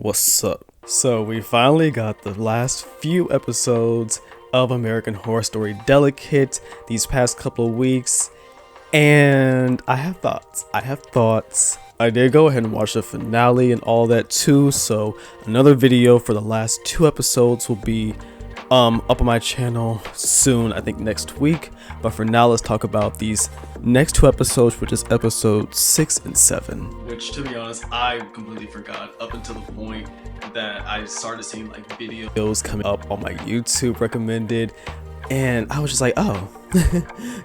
What's up? So we finally got the last few episodes of American Horror Story Delicate these past couple of weeks, and I have thoughts. I did go ahead and watch the finale and all that too, so another video for the last two episodes will be up on my channel soon, I think next week. But for now, let's talk about these next two episodes, which is episode 6 and 7. Which, to be honest, I completely forgot up until the point that I started seeing like videos coming up on my YouTube recommended, and I was just like, oh,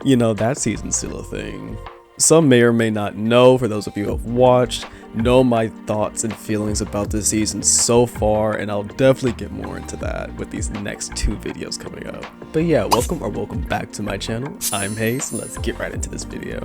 you know, that season's still a thing. Some may or may not know, for those of you who have watched, know my thoughts and feelings about this season so far, and I'll definitely get more into that with these next two videos coming up. But yeah, welcome back to my channel. I'm Hayes, and let's get right into this video.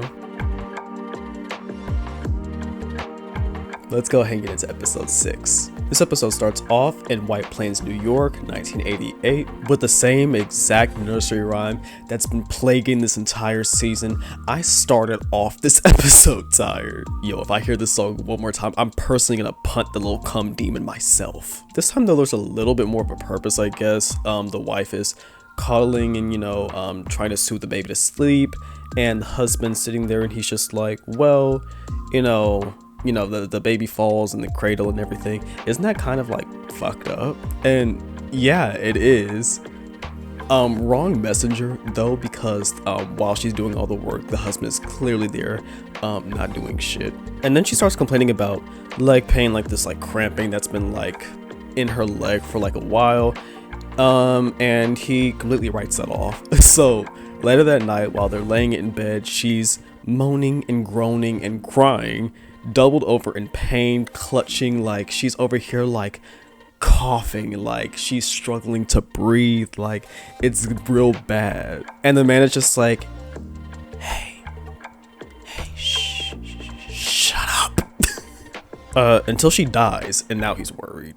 Let's go ahead and get into episode 6. This episode starts off in White Plains, New York, 1988, with the same exact nursery rhyme that's been plaguing this entire season. I started off this episode tired. Yo, if I hear this song one more time, I'm personally gonna punt the little cum demon myself. This time though, there's a little bit more of a purpose, I guess. The wife is coddling and, trying to soothe the baby to sleep, and the husband's sitting there and he's just like, well, the baby falls in the cradle and everything. Isn't that kind of like fucked up? And yeah, it is. Wrong messenger though, because while she's doing all the work, the husband is clearly there, not doing shit. And then she starts complaining about leg pain, like this like cramping that's been like in her leg for like a while. And he completely writes that off. So later that night, while they're laying in bed, she's moaning and groaning and crying, doubled over in pain, clutching, like she's over here like coughing, like she's struggling to breathe, like it's real bad. And the man is just like, hey, shut up. Until she dies, and now he's worried.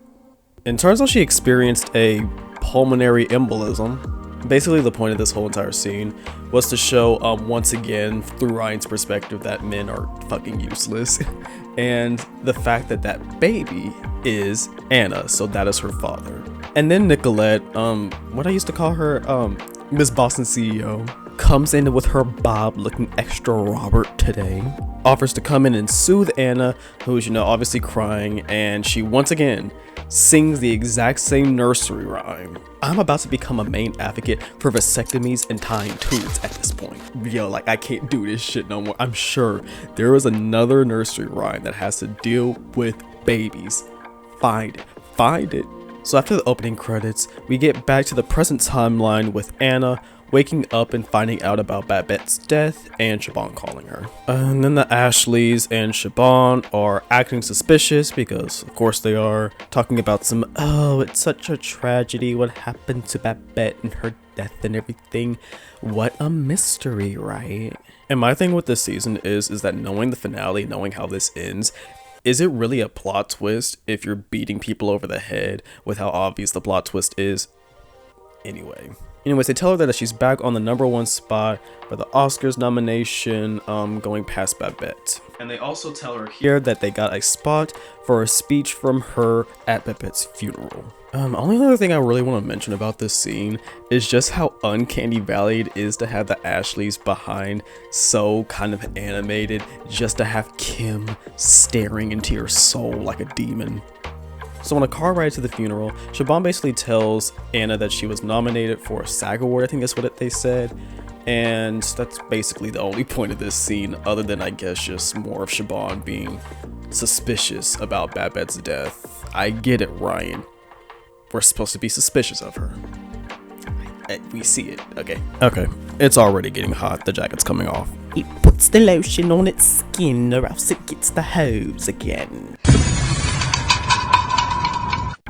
And turns out she experienced a pulmonary embolism. Basically, the point of this whole entire scene was to show, once again, through Ryan's perspective, that men are fucking useless. And the fact that that baby is Anna, so that is her father. And then Nicolette, what I used to call her, Miss Boston CEO, comes in with her bob looking extra Robert today. Offers to come in and soothe Anna, who's, obviously crying, and she once again sings the exact same nursery rhyme. I'm about to become a main advocate for vasectomies and tying tubes at this point. Yo, like I can't do this shit no more. I'm sure there is another nursery rhyme that has to deal with babies. Find it. So after the opening credits, we get back to the present timeline with Anna waking up and finding out about Babette's death and Siobhan calling her. And then the Ashleys and Siobhan are acting suspicious because of course they are, talking about some, oh, it's such a tragedy what happened to Babette and her death and everything. What a mystery, right? And my thing with this season is that knowing the finale, knowing how this ends, is it really a plot twist if you're beating people over the head with how obvious the plot twist is? Anyways, they tell her that she's back on the #1 spot for the Oscars nomination, going past Babette. And they also tell her here that they got a spot for a speech from her at Babette's funeral. Only other thing I really want to mention about this scene is just how uncanny valley it is to have the Ashleys behind, so kind of animated, just to have Kim staring into your soul like a demon. So on a car ride to the funeral, Siobhan basically tells Anna that she was nominated for a SAG award, I think that's what they said. And that's basically the only point of this scene, other than I guess just more of Siobhan being suspicious about Babette's death. I get it, Ryan. We're supposed to be suspicious of her. We see it, okay. It's already getting hot, the jacket's coming off. It puts the lotion on its skin or else it gets the hose again.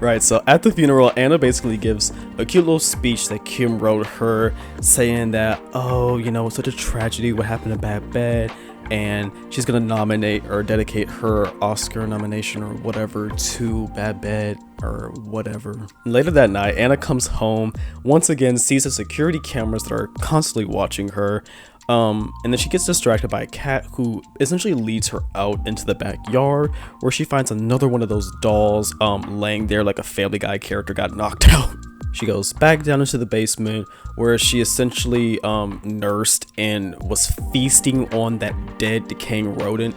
Right, so at the funeral, Anna basically gives a cute little speech that Kim wrote her, saying that, oh, it's such a tragedy what happened to Babette, and she's gonna nominate or dedicate her Oscar nomination or whatever to Babette or whatever. Later that night, Anna comes home, once again sees the security cameras that are constantly watching her, And then she gets distracted by a cat who essentially leads her out into the backyard, where she finds another one of those dolls laying there like a Family Guy character got knocked out. She goes back down into the basement, where she essentially nursed and was feasting on that dead, decaying rodent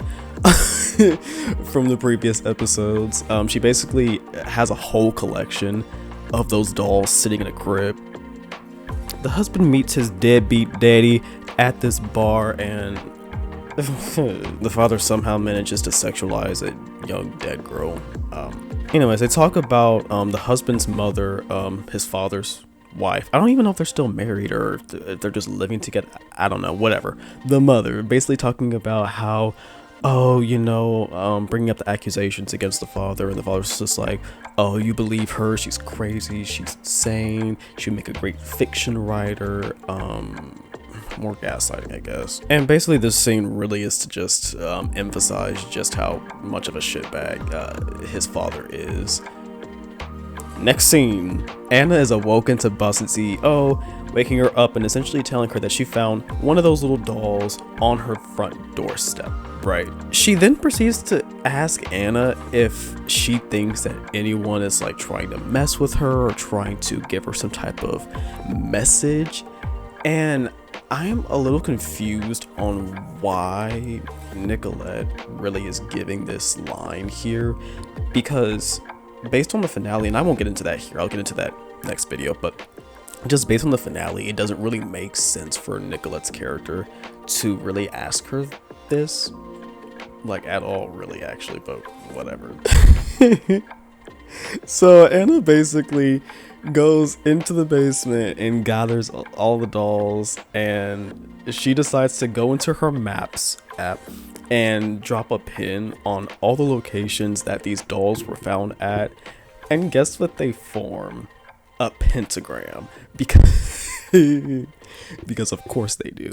from the previous episodes. She basically has a whole collection of those dolls sitting in a crib. The husband meets his deadbeat daddy at this bar, and the father somehow manages to sexualize a young dead girl. Anyways, they talk about the husband's mother, his father's wife. I don't even know if they're still married or if they're just living together. I don't know, whatever. The mother basically talking about how, bringing up the accusations against the father, and the father's just like, oh, you believe her, she's crazy, she's insane, she'd make a great fiction writer. More gaslighting, I guess. And basically this scene really is to just emphasize just how much of a shitbag his father is. Next scene, Anna is awoken to Boston CEO waking her up and essentially telling her that she found one of those little dolls on her front doorstep. Right. She then proceeds to ask Anna if she thinks that anyone is like trying to mess with her or trying to give her some type of message. And I'm a little confused on why Nicolette really is giving this line here, because based on the finale, and I won't get into that here, I'll get into that next video, but just based on the finale, it doesn't really make sense for Nicolette's character to really ask her this, like at all, really, actually, but whatever. So Anna basically goes into the basement and gathers all the dolls, and she decides to go into her maps app and drop a pin on all the locations that these dolls were found at, and guess what they form? A pentagram, because of course they do.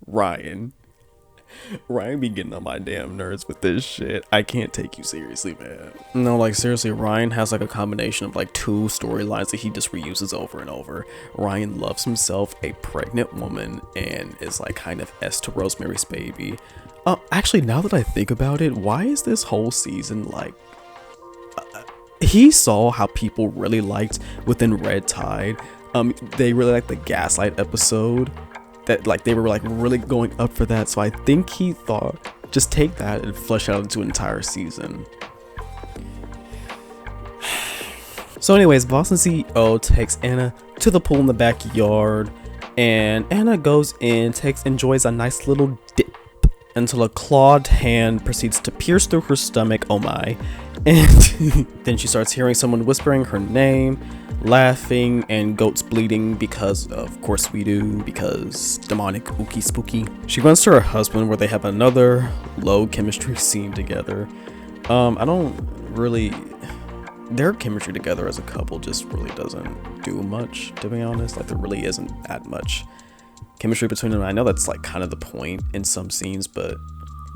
Ryan be getting on my damn nerves with this shit. I can't take you seriously, man. No, like seriously, Ryan has like a combination of like two storylines that he just reuses over and over. Ryan loves himself a pregnant woman and is like kind of S to Rosemary's Baby. Actually, now that I think about it, why is this whole season like he saw how people really liked within Red Tide. They really liked the Gaslight episode. That like they were like really going up for that, so I think he thought just take that and flesh out into an entire season. So anyways, Boston CEO takes Anna to the pool in the backyard, and Anna goes in, enjoys a nice little dip until a clawed hand proceeds to pierce through her stomach. Oh my. And then she starts hearing someone whispering her name, laughing, and goats bleeding, because of course we do, because demonic, ooky spooky. She runs to her husband, where they have another low chemistry scene together. I don't really, their chemistry together as a couple just really doesn't do much, to be honest. Like there really isn't that much chemistry between them. I know that's like kind of the point in some scenes, but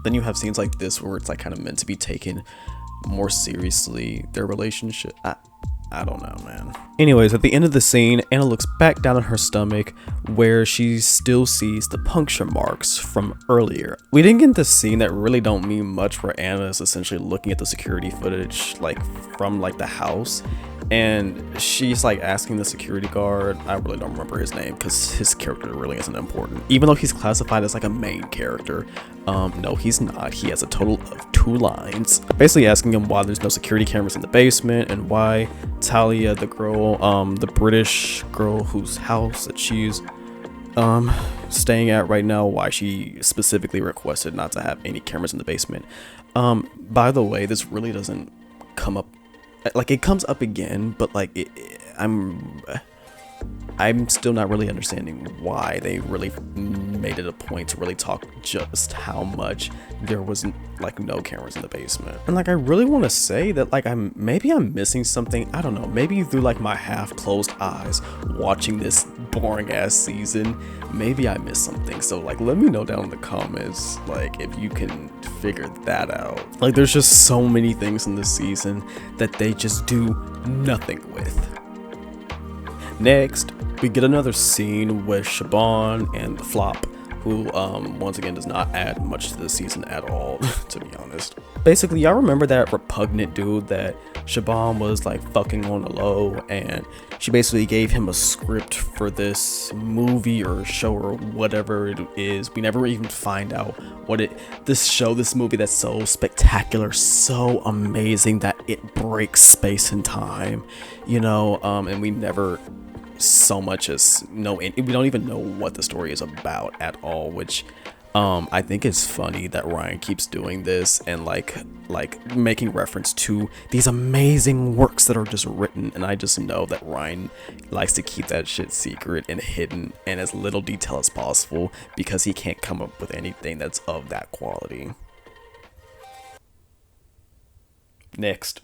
then you have scenes like this where it's like kind of meant to be taken more seriously, their relationship. I don't know, man. Anyways, at the end of the scene, Anna looks back down at her stomach, where she still sees the puncture marks from earlier. We didn't get this scene that really don't mean much, where Anna is essentially looking at the security footage like from like the house, and she's like asking the security guard, I really don't remember his name because his character really isn't important, even though he's classified as like a main character. No, he's not. He has a total of 2 lines, basically asking him why there's no security cameras in the basement, and why Talia, the girl, the British girl whose house that she's staying at right now, why she specifically requested not to have any cameras in the basement. By the way, this really doesn't come up, like it comes up again, but like I'm still not really understanding why they really made it a point to really talk just how much there wasn't like no cameras in the basement. And like I really want to say that like maybe I'm missing something. I don't know, maybe through like my half closed eyes watching this boring ass season, maybe I missed something. So like let me know down in the comments like if you can figure that out. Like there's just so many things in this season that they just do nothing with. Next. We get another scene with Siobhan and the Flop, who once again does not add much to the season at all, to be honest. Basically, y'all remember that repugnant dude that Siobhan was like fucking on the low, and she basically gave him a script for this movie or show or whatever it is. We never even find out what this movie that's so spectacular, so amazing that it breaks space and time, you know, and we never so much as we don't even know what the story is about at all, which I think it's funny that Ryan keeps doing this and like making reference to these amazing works that are just written, and I just know that Ryan likes to keep that shit secret and hidden and as little detail as possible because he can't come up with anything that's of that quality. Next.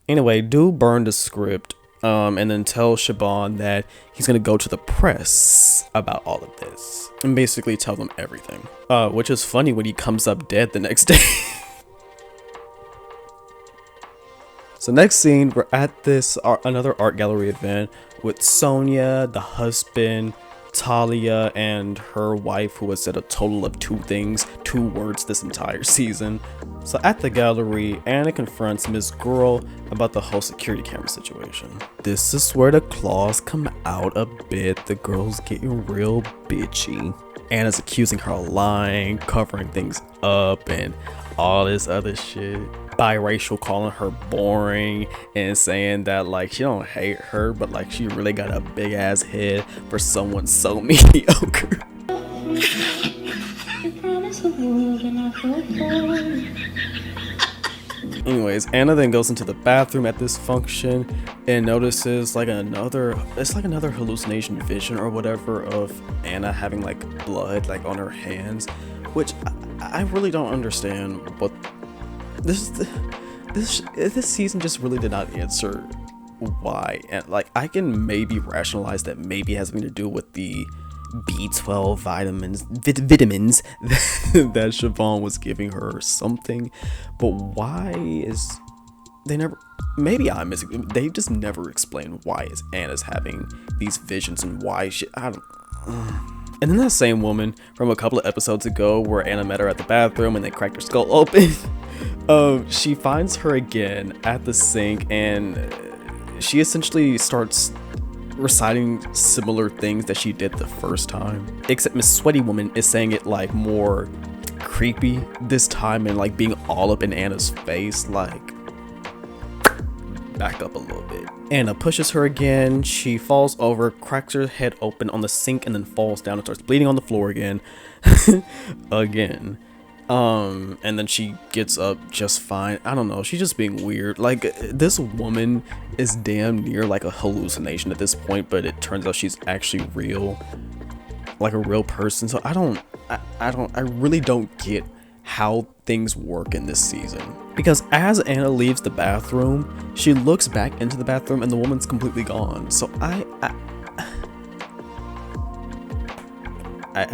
Anyway, dude burned the script and then tell Siobhan that he's gonna go to the press about all of this and basically tell them everything, which is funny when he comes up dead the next day. So next scene, we're at this another art gallery event with Sonia, the husband, Talia, and her wife, who has said a total of two words this entire season. So at the gallery, Anna confronts Miss Girl about the whole security camera situation. This is where the claws come out a bit. The girl's getting real bitchy. Anna's accusing her of lying, covering things up, and all this other shit. Biracial, calling her boring and saying that like she don't hate her, but like she really got a big ass head for someone so mediocre. Anyways, Anna then goes into the bathroom at this function and notices like another hallucination vision or whatever of Anna having like blood like on her hands, which I really don't understand what this season just really did not answer why. And like I can maybe rationalize that maybe it has something to do with the B12 vitamins that Siobhan was giving her or something, but why is they just never explain why is Anna's having these visions and why and then that same woman from a couple of episodes ago where Anna met her at the bathroom and they cracked her skull open, she finds her again at the sink and she essentially starts reciting similar things that she did the first time, except Miss Sweaty Woman is saying it like more creepy this time and like being all up in Anna's face, like back up a little bit. Anna pushes her again, she falls over, cracks her head open on the sink and then falls down and starts bleeding on the floor again. And then she gets up just fine. I don't know, she's just being weird. Like this woman is damn near like a hallucination at this point, but it turns out she's actually real, like a real person. So I really don't get how things work in this season, because as Anna leaves the bathroom, she looks back into the bathroom and the woman's completely gone. So I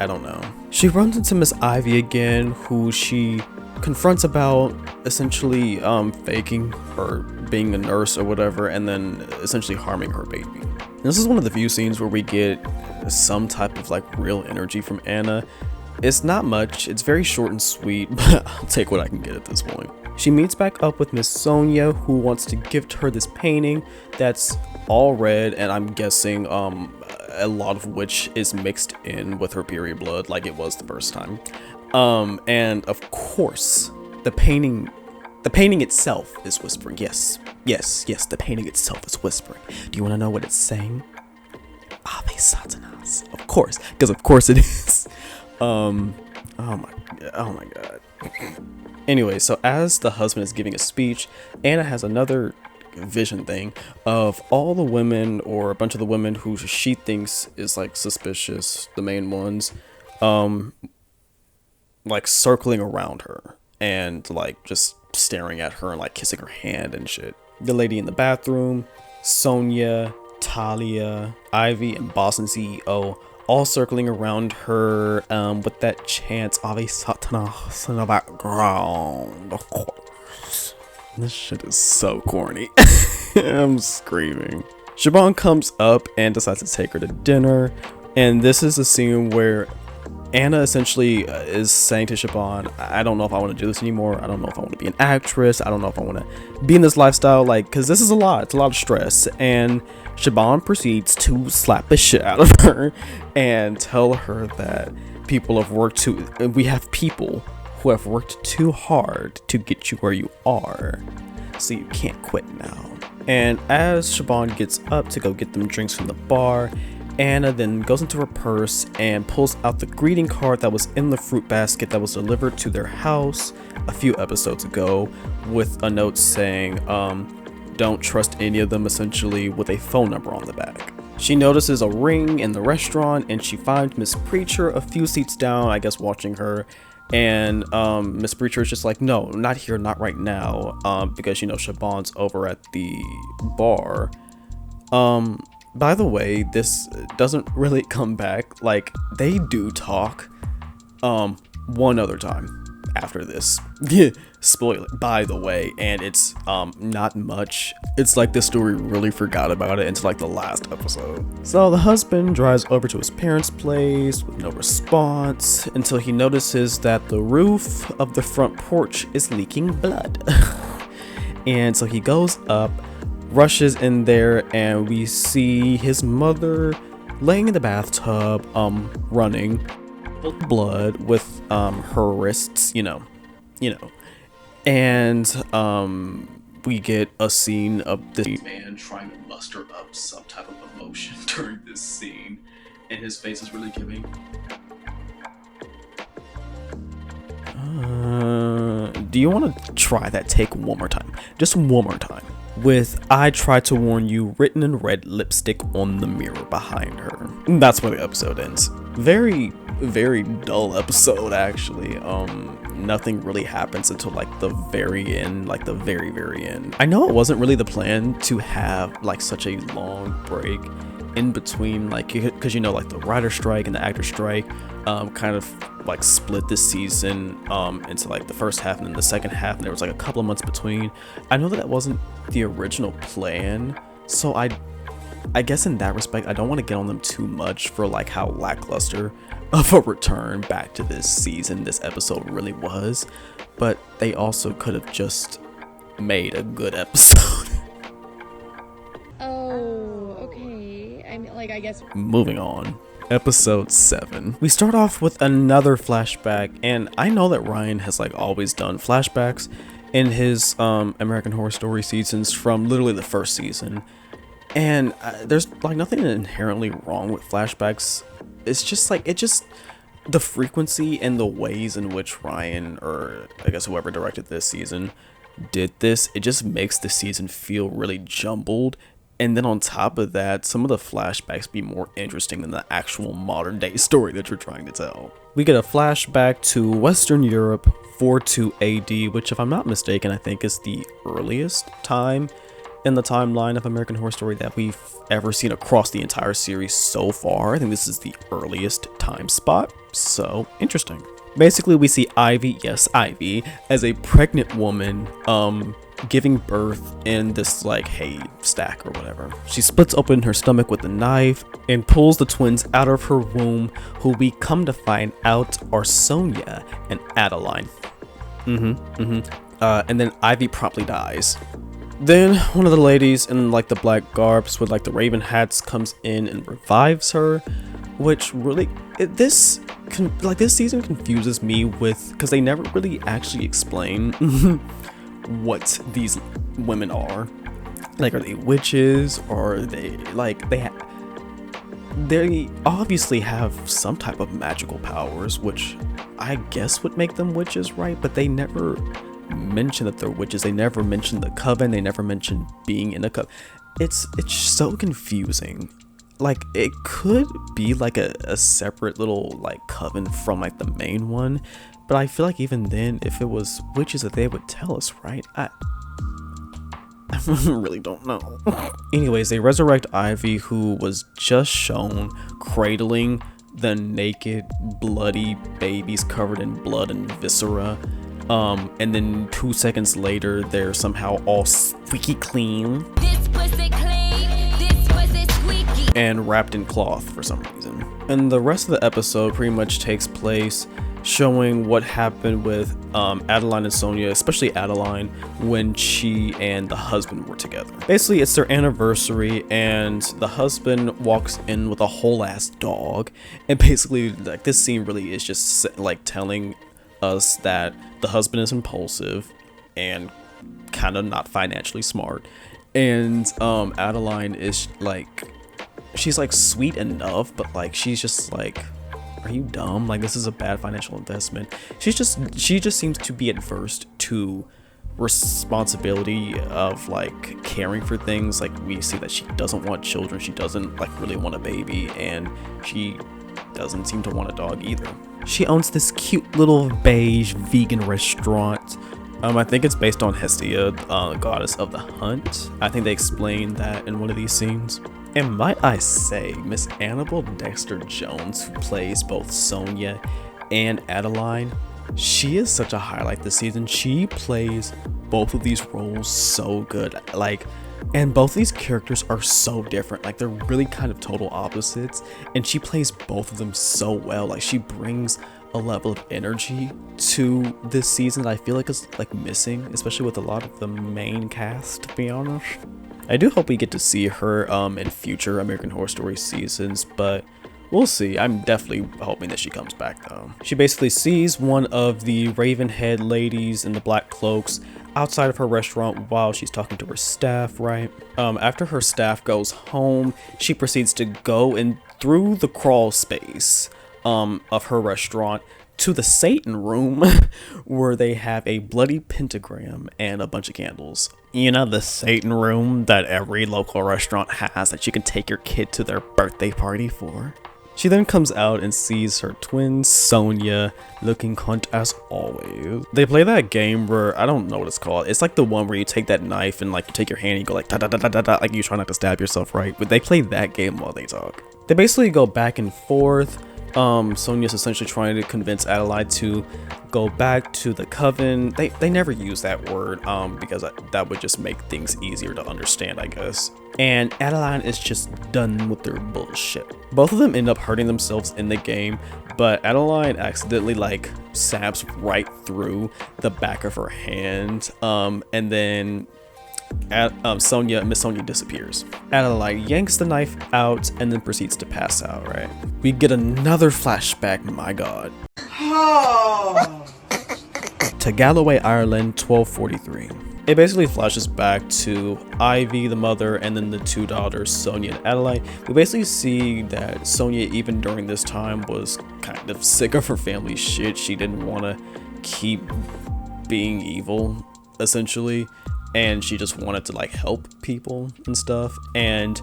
don't know. She runs into Miss Ivy again, who she confronts about essentially faking or being a nurse or whatever, and then essentially harming her baby. And this is one of the few scenes where we get some type of like real energy from Anna. It's not much, it's very short and sweet, but I'll take what I can get at this point. She meets back up with Miss Sonia, who wants to gift her this painting that's all red, and I'm guessing a lot of which is mixed in with her period blood like it was the first time. And of course, the painting itself is whispering. Yes, the painting itself is whispering. Do you want to know what it's saying? Ave Satanas. Of course, because of course it is. Oh my god. Anyway, so as the husband is giving a speech, Anna has another vision thing of all the women, or a bunch of the women who she thinks is like suspicious, the main ones, like circling around her and like just staring at her and like kissing her hand and shit. The lady in the bathroom, Sonia, Talia, Ivy, and Boston CEO all circling around her with that chant Ave Satanas in the background, of course. This shit is so corny. I'm screaming. Siobhan comes up and decides to take her to dinner. And this is a scene where Anna essentially is saying to Siobhan, I don't know if I want to do this anymore. I don't know if I want to be an actress. I don't know if I want to be in this lifestyle. Like, because this is a lot. It's a lot of stress. And Siobhan proceeds to slap the shit out of her and tell her that we have people who have worked too hard to get you where you are. So you can't quit now. And as Siobhan gets up to go get them drinks from the bar, Anna then goes into her purse and pulls out the greeting card that was in the fruit basket that was delivered to their house a few episodes ago, with a note saying, don't trust any of them, essentially, with a phone number on the back. She notices a ring in the restaurant and she finds Miss Preacher a few seats down, I guess watching her. And Miss Preacher is just like, no, not here, not right now, because, Siobhan's over at the bar. By the way, this doesn't really come back. Like, they do talk one other time after this. Spoiler, by the way, and it's not much. It's like the story really forgot about it until like the last episode. So the husband drives over to his parents' place with no response until he notices that the roof of the front porch is leaking blood. And so he goes up, rushes in there, and we see his mother laying in the bathtub, running blood with her wrists, and we get a scene of this man trying to muster up some type of emotion during this scene, and his face is really giving. Do you want to try that take one more time? Just one more time. With "I tried to warn you" written in red lipstick on the mirror behind her. That's where the episode ends. Very, very dull episode, actually. Nothing really happens until like the very end, like the very, very end. I know it wasn't really the plan to have like such a long break in between, like, because like the writer strike and the actor strike kind of like split this season into like the first half and then the second half, and there was like a couple of months between. I know that wasn't the original plan, so I guess in that respect I don't want to get on them too much for like how lackluster of a return back to this season this episode really was, but they also could have just made a good episode. Oh, okay. I mean, like, I guess. Moving on. Episode 7. We start off with another flashback, and I know that Ryan has like always done flashbacks in his American Horror Story seasons from literally the first season, and there's like nothing inherently wrong with flashbacks. It's just like the frequency and the ways in which Ryan, or I guess whoever directed this season, did this, it just makes the season feel really jumbled. And then on top of that, some of the flashbacks be more interesting than the actual modern day story that you're trying to tell. We get a flashback to Western Europe, 42 AD, which, if I'm not mistaken, I think is the earliest time in the timeline of American Horror Story that we've ever seen across the entire series so far. I think this is the earliest time spot, so interesting. Basically, we see Ivy, yes, Ivy, as a pregnant woman, giving birth in this like hay stack or whatever. She splits open her stomach with a knife and pulls the twins out of her womb, who we come to find out are Sonia and Adeline. And then Ivy promptly dies. Then one of the ladies in like the black garbs with like the raven hats comes in and revives her, which really this season confuses me with, because they never really actually explain what these women are. Like, are they witches, or are they like they obviously have some type of magical powers, which I guess would make them witches, right? But they never mention that they're witches. They never mention the coven. They never mention being in a coven. It's so confusing. Like, it could be like a separate little like coven from like the main one, but I feel like even then, if it was witches, that they would tell us, right? I really don't know. Anyways, they resurrect Ivy, who was just shown cradling the naked, bloody babies covered in blood and viscera. And then 2 seconds later, they're somehow all squeaky clean and wrapped in cloth for some reason. And the rest of the episode pretty much takes place showing what happened with Adeline and Sonia, especially Adeline, when she and the husband were together. Basically, it's their anniversary and the husband walks in with a whole ass dog, and basically like this scene really is just like telling us that the husband is impulsive and kind of not financially smart, and Adeline is like, she's like sweet enough, but like she's just like, are you dumb? Like, this is a bad financial investment. She just seems to be adverse to responsibility of like caring for things. Like, we see that she doesn't want children, she doesn't like really want a baby, and she doesn't seem to want a dog either. She owns this cute little beige vegan restaurant. I think it's based on Hestia, goddess of the hunt. I think they explained that in one of these scenes. And might I say, Miss Annabelle Dexter-Jones, who plays both Sonia and Adeline, she is such a highlight this season. She plays both of these roles so good. Like, and both of these characters are so different. Like, they're really kind of total opposites, and she plays both of them so well. Like, she brings a level of energy to this season that I feel like is like missing, especially with a lot of the main cast, to be honest. I do hope we get to see her in future American Horror Story seasons, but we'll see. I'm definitely hoping that she comes back though. She basically sees one of the Ravenhead ladies in the black cloaks outside of her restaurant while she's talking to her staff, right? After her staff goes home, she proceeds to go in through the crawl space of her restaurant to the Satan room where they have a bloody pentagram and a bunch of candles. You know, the Satan room that every local restaurant has that you can take your kid to their birthday party for. She then comes out and sees her twin Sonia looking cunt as always. They play that game where, I don't know what it's called. It's like the one where you take that knife and like you take your hand and you go like da da da da da da, like you try not to stab yourself, right? But they play that game while they talk. They basically go back and forth. Sonia's essentially trying to convince Adelaide to go back to the coven. They never use that word because that would just make things easier to understand, I guess. And Adeline is just done with their bullshit. Both of them end up hurting themselves in the game, but Adeline accidentally like stabs right through the back of her hand, and then Miss Sonia disappears. Adeline yanks the knife out and then proceeds to pass out, right? We get another flashback, my god. To Galloway, Ireland, 1243. It basically flashes back to Ivy, the mother, and then the two daughters, Sonia and Adeline. We basically see that Sonia, even during this time, was kind of sick of her family's shit. She didn't want to keep being evil, essentially, and she just wanted to like help people and stuff. And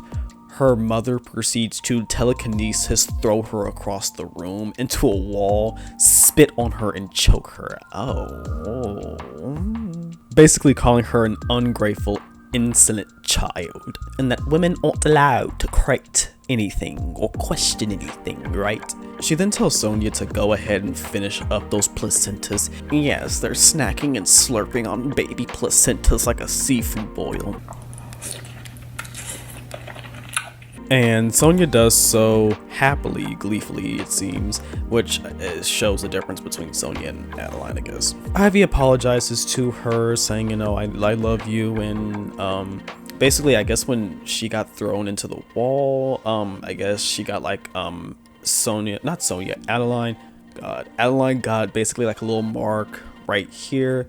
her mother proceeds to telekinesis throw her across the room into a wall, spit on her, and choke her. Basically calling her an ungrateful, insolent child, and that women aren't allowed to create anything or question anything, right? She then tells Sonia to go ahead and finish up those placentas. Yes, they're snacking and slurping on baby placentas like a seafood boil. And Sonia does so happily, gleefully, it seems, which shows the difference between Sonia and Adeline, I guess. Ivy apologizes to her, saying, you know, I love you, and basically, I guess when she got thrown into the wall, I guess she got like Adeline got basically like a little mark right here.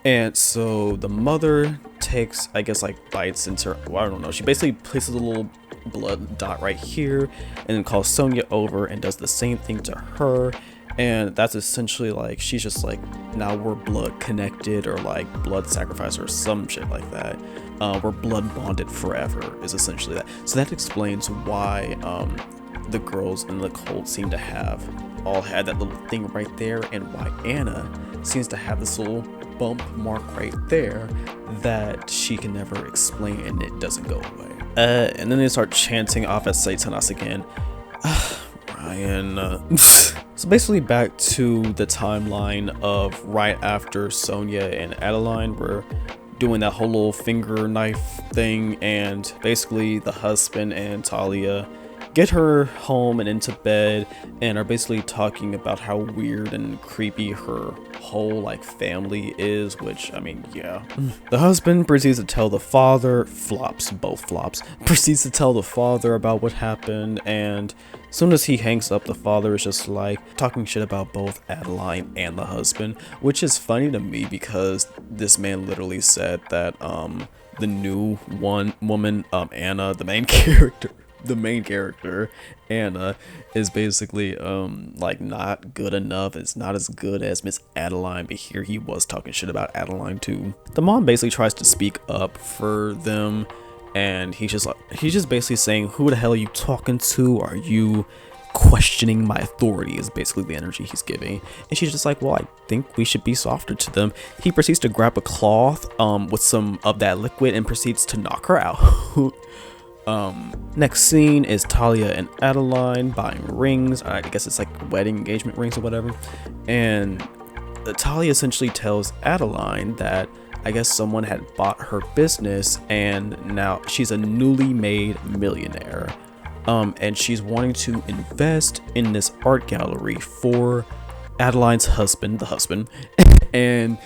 And so the mother takes, I guess, like bites into her, well, I don't know, she basically places a little blood dot right here and then calls Sonia over and does the same thing to her. And that's essentially like, she's just like, now we're blood connected, or like blood sacrifice, or some shit like that. We're blood bonded forever is essentially that. So that explains why the girls in the cult seem to have all had that little thing right there, and why Anna seems to have this little bump mark right there that she can never explain, and it doesn't go away. And then they start chanting off at Satanas again. Ryan, So basically back to the timeline of right after Sonia and Adeline were doing that whole little finger knife thing, and basically the husband and Talia get her home and into bed and are basically talking about how weird and creepy her whole like family is, which I mean, yeah. The husband proceeds to tell the father, both flops, proceeds to tell the father about what happened, and as soon as he hangs up, the father is just like talking shit about both Adeline and the husband, which is funny to me because this man literally said that the new woman, Anna, the main character, Anna, is basically like not good enough. It's not as good as Miss Adeline, but here he was talking shit about Adeline too. The mom basically tries to speak up for them, and he's just basically saying, who the hell are you talking to? Are you questioning my authority? Is basically the energy he's giving. And she's just like, well, I think we should be softer to them. He proceeds to grab a cloth with some of that liquid and proceeds to knock her out. Next scene is Talia and Adeline buying rings. I guess it's like wedding engagement rings or whatever. And Talia essentially tells Adeline that I guess someone had bought her business and now she's a newly made millionaire. And she's wanting to invest in this art gallery for Adeline's husband, and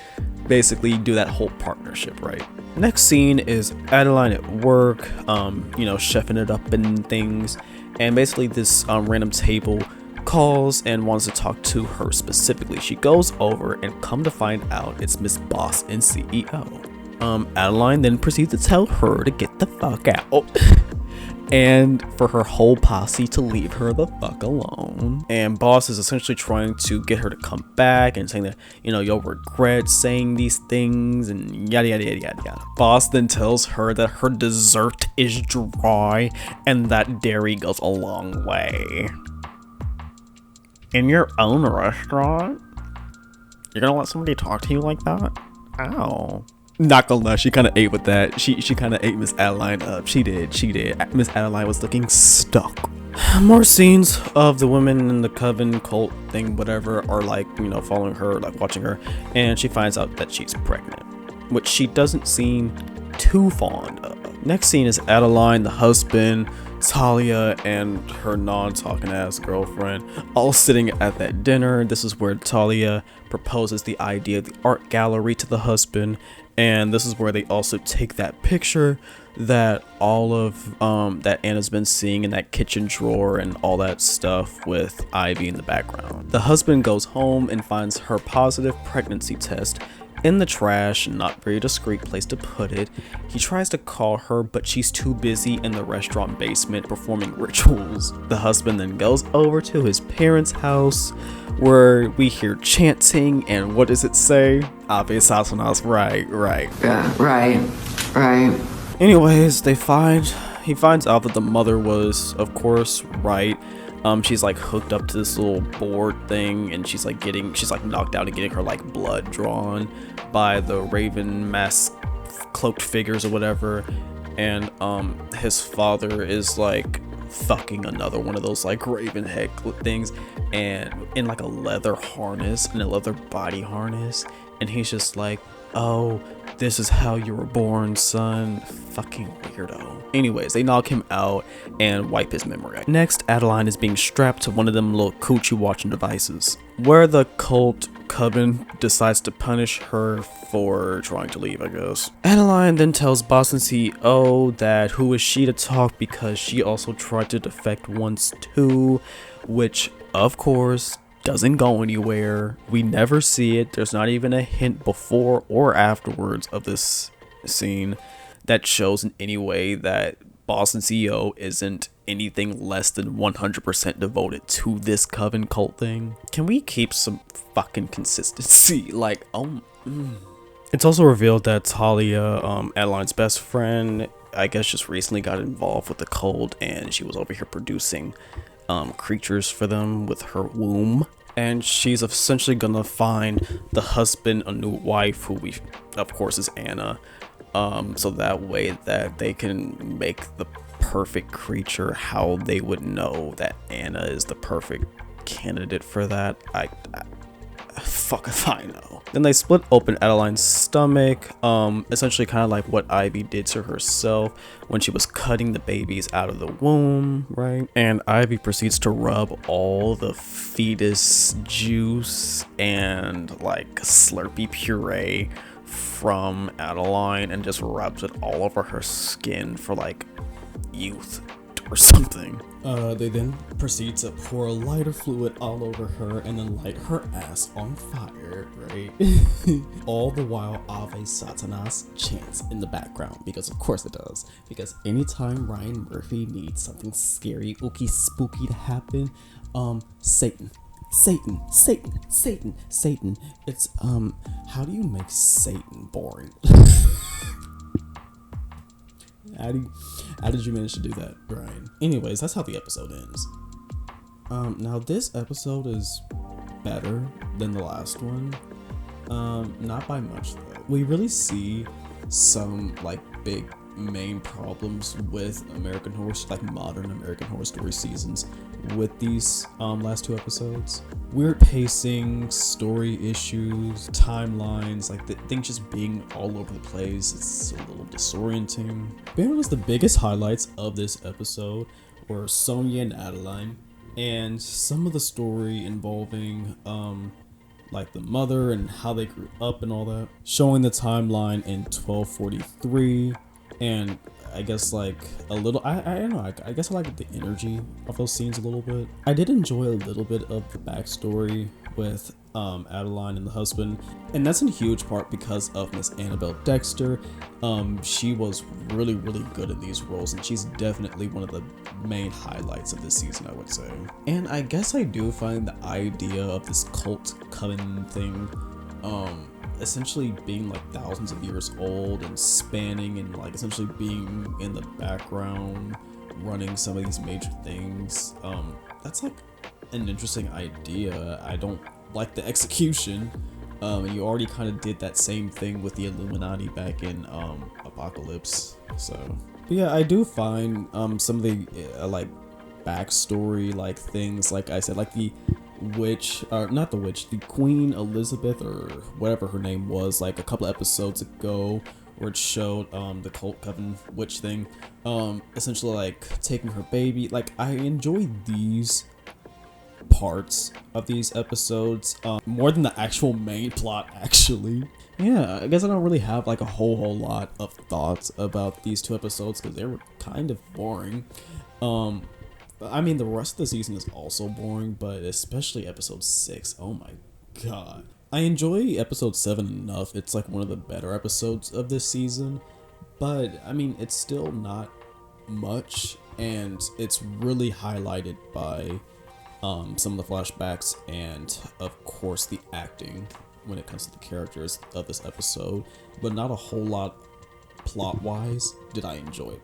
basically do that whole partnership, right? Next scene is Adeline at work, chefing it up and things, and basically this random table calls and wants to talk to her specifically. She goes over and come to find out it's Miss Boss and CEO. Adeline then proceeds to tell her to get the fuck out. And for her whole posse to leave her the fuck alone. And Boss is essentially trying to get her to come back and saying that, you'll regret saying these things and yada yada yada yada yada. Boss then tells her that her dessert is dry and that dairy goes a long way. In your own restaurant? You're gonna let somebody talk to you like that? Ow. Not gonna lie, she kind of ate with that. She kind of ate Miss Adeline up. She did. Miss Adeline was looking stuck. More scenes of the women in the coven cult thing, whatever, are like, following her, like watching her, and she finds out that she's pregnant, which she doesn't seem too fond of. Next scene is Adeline, the husband, Talia, and her non-talking ass girlfriend all sitting at that dinner. This is where Talia proposes the idea of the art gallery to the husband, and this is where they also take that picture that all of that Anna's been seeing in that kitchen drawer and all that stuff with Ivy in the background. The husband goes home and finds her positive pregnancy test in the trash, not very discreet place to put it. He tries to call her, but she's too busy in the restaurant basement performing rituals. The husband then goes over to his parents' house where we hear chanting, and what does it say? Ave Satanas, right. Yeah, right. Anyways, he finds out that the mother was, of course, right. She's like hooked up to this little board thing, and she's like knocked out and getting her like blood drawn by the raven mask cloaked figures or whatever. And his father is like fucking another one of those like raven head things, and in like a leather harness and a leather body harness, and he's just like, oh, this is how you were born, son. Fucking weirdo. Anyways, they knock him out and wipe his memory. Next, Adeline is being strapped to one of them little coochie watching devices, where the cult coven decides to punish her for trying to leave, I guess. Adeline then tells Boston CEO that who is she to talk because she also tried to defect once too, which of course doesn't go anywhere. We never see it. There's not even a hint before or afterwards of this scene that shows in any way that Boston CEO isn't anything less than 100% devoted to this coven cult thing. Can we keep some fucking consistency? Like, It's also revealed that Talia, Adeline's best friend, I guess just recently got involved with the cult, and she was over here producing creatures for them with her womb, and she's essentially gonna find the husband a new wife, who of course is Anna, so that way that they can make the perfect creature how they would know that Anna is the perfect candidate for that. Fuck if I know. Then they split open Adeline's stomach, essentially kind of like what Ivy did to herself when she was cutting the babies out of the womb, right? And Ivy proceeds to rub all the fetus juice and like Slurpee puree from Adeline and just rubs it all over her skin for like youth or something. They then proceed to pour lighter fluid all over her and then light her ass on fire, right? All the while Ave Satanas chants in the background, because of course it does. Because anytime Ryan Murphy needs something scary, ooky spooky to happen, Satan. It's, how do you make Satan boring? How did you manage to do that, Brian? Anyways, that's how the episode ends. Now this episode is better than the last one. Not by much though. We really see some like big main problems with American Horror, like modern American Horror Story seasons with these last 2 episodes. Weird pacing, story issues, timelines, like the things just being all over the place. It's a little disorienting. Being honest, the biggest highlights of this episode were Sonia and Adeline, and some of the story involving like the mother and how they grew up and all that, showing the timeline in 1243. And I guess like a little, I don't know, I guess I like the energy of those scenes a little bit. I did enjoy a little bit of the backstory with Adeline and the husband, and that's in huge part because of Miss Annabelle Dexter. She was really good in these roles, and she's definitely one of the main highlights of this season, I would say. And I guess I do find the idea of this cult coven thing essentially being like thousands of years old and spanning and like essentially being in the background running some of these major things, that's like an interesting idea. I don't like the execution. You already kind of did that same thing with the Illuminati back in Apocalypse. So but yeah, I do find some of the like backstory like things, like I said, like the witch, or not the witch, the Queen Elizabeth or whatever her name was, like a couple episodes ago, where it showed the cult coven witch thing, essentially like taking her baby. Like I enjoy these parts of these episodes more than the actual main plot actually. Yeah, I guess I don't really have like a whole lot of thoughts about these 2 episodes because they were kind of boring. I mean, the rest of the season is also boring, but especially episode 6. Oh my god. I enjoy episode 7 enough. It's like one of the better episodes of this season, but I mean, it's still not much, and it's really highlighted by some of the flashbacks and of course the acting when it comes to the characters of this episode, but not a whole lot plot-wise did I enjoy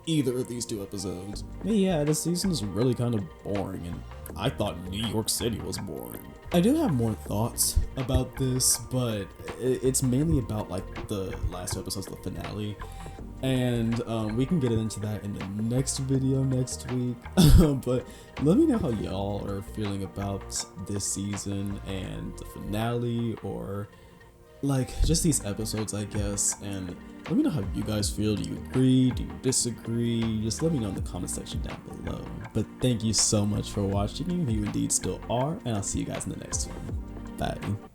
either of these 2 episodes. But yeah, this season is really kind of boring, and I thought New York City was boring. I do have more thoughts about this, but it's mainly about like the last 2 episodes of the finale, and we can get into that in the next video next week. But let me know how y'all are feeling about this season and the finale, or like just these episodes, I guess, and let me know how you guys feel. Do you agree? Do you disagree? Just let me know in the comment section down below. But thank you so much for watching, if you indeed still are, and I'll see you guys in the next one. Bye.